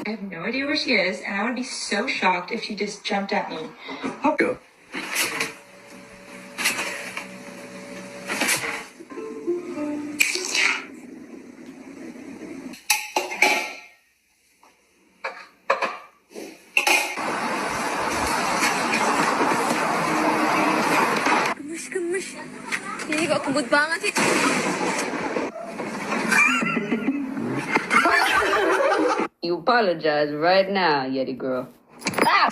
I have no idea where she is, and I would be so shocked if she just jumped at me. Go. Gemush. Hindi ko kumud banget eh. You apologize right now, Yeti girl. Ah!